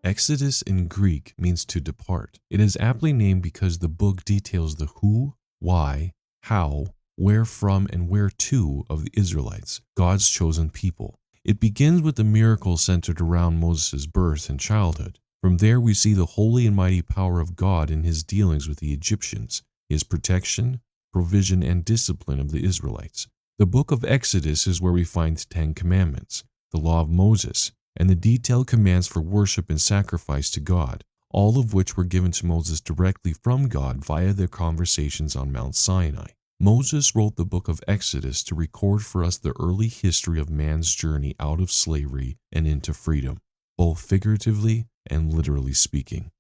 Exodus in Greek means to depart. It is aptly named because the book details the who, why, how, where from, and where to of the Israelites, God's chosen people. It begins with the miracle centered around Moses' birth and childhood. From there, we see the holy and mighty power of God in his dealings with the Egyptians, his protection, provision, and discipline of the Israelites. The book of Exodus is where we find the 10 Commandments, the law of Moses, and the detailed commands for worship and sacrifice to God, all of which were given to Moses directly from God via their conversations on Mount Sinai. Moses wrote the book of Exodus to record for us the early history of man's journey out of slavery and into freedom, both figuratively and literally speaking.